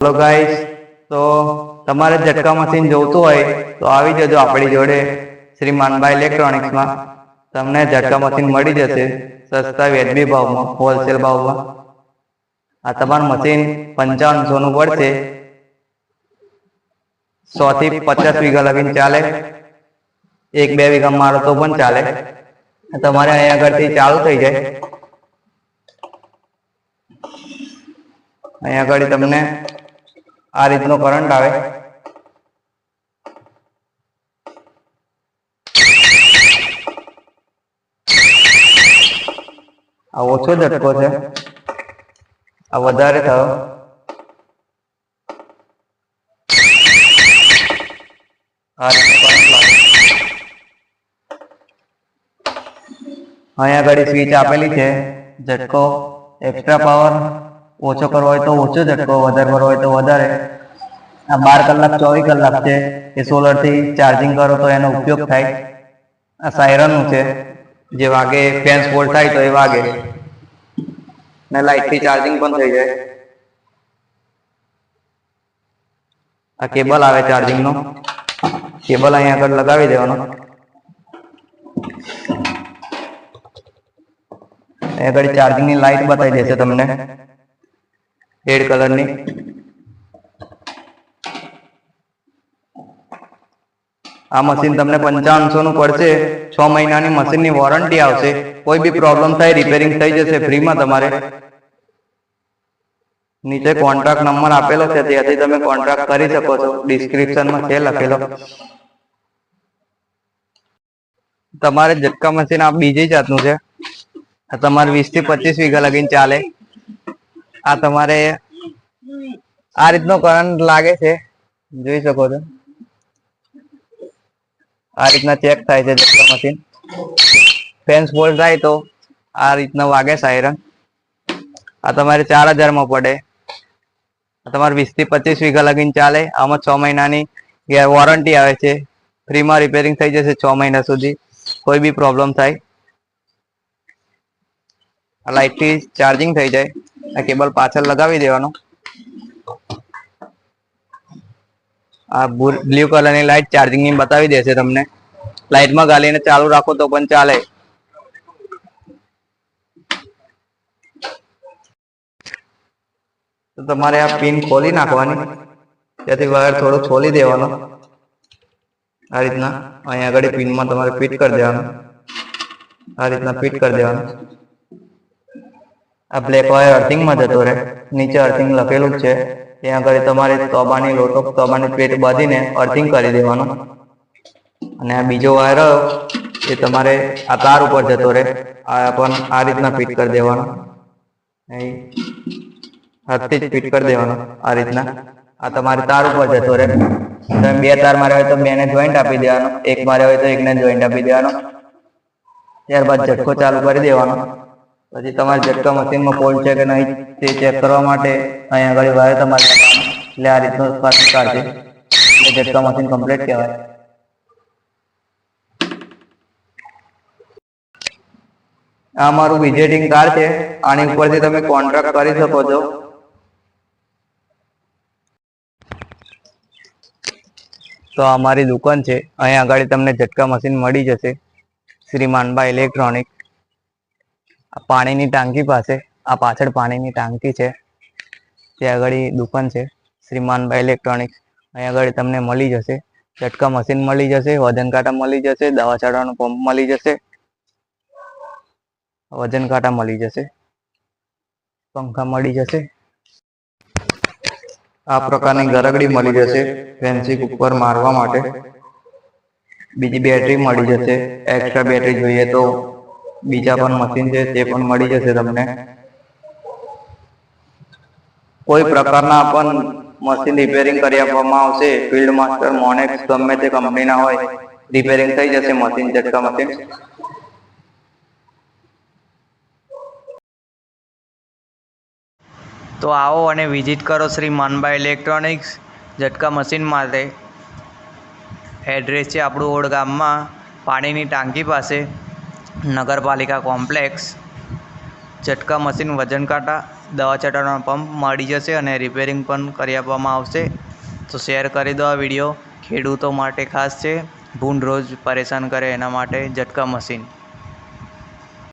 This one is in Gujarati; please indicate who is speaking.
Speaker 1: हेलो गाइस, तो તમારે ઝટકા મશીન જોઈતું હોય તો આવી જજો આપણી જોડે શ્રી માનભાઈ ઇલેક્ટ્રોનિક્સ માં તમને ઝટકા મશીન મળી જશે સસ્તા વ્યાજબી ભાવમાં હોલસેલ ભાવમાં। આ તમારું મશીન 5500 નું પડશે। 100 થી 50 વીઘા લગીન ચાલે, 1-2 વીઘા મારો તો પણ ચાલે। તમારે અહીંયા આગળથી ચાલુ થઈ જાય। અહીંયા આગળ તમને આ રીતનો કરંટ આવે। આ ઓછો ઝટકો છે, આ વધારે થયો। આ રીતનો કરંટ લાગે। અહીંયા આગળ સ્વિચ આપેલી છે। ઝટકો એક્સ્ટ્રા પાવર ઓછો કરવો હોય તો ઓછો ઝટકો, વધારે કરવો હોય તો વધારે। આ 12 કલાક 24 કલાક છે। એ સોલર થી ચાર્જિંગ કરો તો એનો ઉપયોગ થાય। આ સાયરન નું છે, જે વાગે ફેન્સ ફોલ્ટ થાય તો એ વાગે ને લાઇટ થી ચાર્જિંગ પણ થઈ જાય। આ કેબલ આવે ચાર્જિંગ નો, કેબલ અહીંયા આગળ લગાવી દેવાનો। અહીંયા આગળ ચાર્જિંગ ની લાઇટ બતાવી દેશે તમને રેડ કલર ની। આ મશીન તમને 5500 નું પડશે। 6 મહિનાની મશીન ની વોરંટી આવશે। કોઈ બી પ્રોબ્લેમ થાય રિપેરિંગ થઈ જશે ફ્રી માં તમારે। નીચે કોન્ટ્રાક્ટ નંબર આપેલો છે, ત્યાંથી તમે કોન્ટ્રાક્ટ કરી શકો છો, ડિસ્ક્રિપ્શન માં છે લખેલો। તમારે ઝટકા મશીન આ બીજી જાતનું છે। આ તમારે 20 થી 25 વીઘા લગીન ચાલે। આ તમારે આ રીતનો કરંટ લાગે છે, જોઈ શકો છો। આ રીતના ચેક થાય છે ઝટકા મશીન। ફેન્સ ફોલ્ટ થાય તો આ રીતના વાગે સાયરન। આ તમારે 4000 માં પડે। આ તમારે 20 થી 25 વીઘા લગીન ચાલે। આમાં 6 મહિનાની વોરંટી આવે છે। ફ્રીમાં રિપેરિંગ થઈ જશે 6 મહિના સુધી, કોઈ બી પ્રોબ્લેમ થાય। આ લાઇટ થી ચાર્જિંગ થઈ જાય। આ કેબલ પાછળ લગાવી દેવાનો। આ બ્લુ કલર ની લાઇટ ચાર્જિંગ ની બતાવી દેશે તમને। લાઇટ માં ગાલીને ચાલુ રાખો તો પણ ચાલે। તો તમારે આ પિન ખોલી નાખવાની, ત્યાંથી વાયર થોડો ખોલી દેવાનો। આ રીતના અહીંયા આગળ પિનમાં તમારે ફિટ કરી દેવાનું। આ રીતના ફિટ કરી દેવાનું। આ બ્લેક વાયર અર્થિંગ માં જતો રહે। નીચે અર્થિંગ લખેલું જ છે, ત્યાં આગળ તમારે તોબાની લોટો તોબાની પેટ બાંધીને અર્થિંગ કરી દેવાનું। અને આ બીજો વાયર એ તમારે આ તાર ઉપર જતો રહે। આ પણ આ રીતના ફિટ કરી દેવાનો। હાથથી જ ફિટ કરી દેવાનો આ રીતના। આ તમારે તાર ઉપર જતો રહે। તમે 2 તાર માર્યા હોય તો 2 ને જોઈન્ટ આપી દેવાનો, 1 માર્યા હોય તો 1 ને જોઈન્ટ આપી દેવાનો। ત્યારબાદ ઝટકો ચાલુ કરી દેવાનો। પછી તમારે ઝટકા મશીનમાં ફોલ્ટ છે કે નહીં તે ચેક કરવા માટે અહીંયા આગળ વાયર તમારે એટલે આ રીતનો પાછું કાઢશે એટલે ઝટકા મશીન કમ્પ્લીટ કહેવાય। આ મારું વિઝિટિંગ કાર્ડ છે, આની ઉપરથી તમે કોન્ટ્રાક્ટ કરી શકો છો। તો અમારી દુકાન છે, અહીંયા આગળ તમને ઝટકા મશીન મળી જશે શ્રી માનભાઈ ઇલેક્ટ્રોનિક્સ। આ પાણીની ટાંકી પાસે, આ પાછળ પાણીની ટાંકી છે, ત્યાં આગળ દુકાન છે શ્રી માનભાઈ ઇલેક્ટ્રોનિક્સ। અહીંયા આગળ તમને મળી જશે ઝટકા મશીન મળી જશે, વજન કાંટા મળી જશે, દવા છાંટવાનો પંપ મળી જશે, વજન કાંટા મળી જશે, પંખા મળી જશે। આ પ્રકારની ગરગડી મળી જશે ફેન્સિંગ ઉપર મારવા માટે। બીજી બેટરી મળી જશે, એક્સ્ટ્રા બેટરી જોઈએ તો બીજા પણ મશીન છે તે પણ મળી જશે તમને। કોઈ પ્રકારના પણ મશીન રિપેરિંગ કરી આપવામાં આવશે। ફિલ્ડ માસ્ટર, મોનેક્સ ગમે તે કંપનીના હોય રિપેરિંગ થઈ જશે મશીન, ઝટકા મશીન। તો આવો અને વિઝિટ કરો શ્રી માનભાઈ ઇલેક્ટ્રોનિક્સ ઝટકા મશીન માટે। એડ્રેસ છે આપણું ઓડ ગામમાં, પાણીની ટાંકી પાસે, નગરપાલિકા કોમ્પ્લેક્સ। ઝટકા મશીન, વજન કાંટા દવા છાંટવાનો પંપ મળી જશે અને રિપેરિંગ પણ કરી આપવામાં આવશે. તો શેર કરી દો આ વિડીયો. ખેડૂતો માટે ખાસ છે. ભૂંડ રોજ પરેશાન કરે એના માટે ઝટકા મશીન.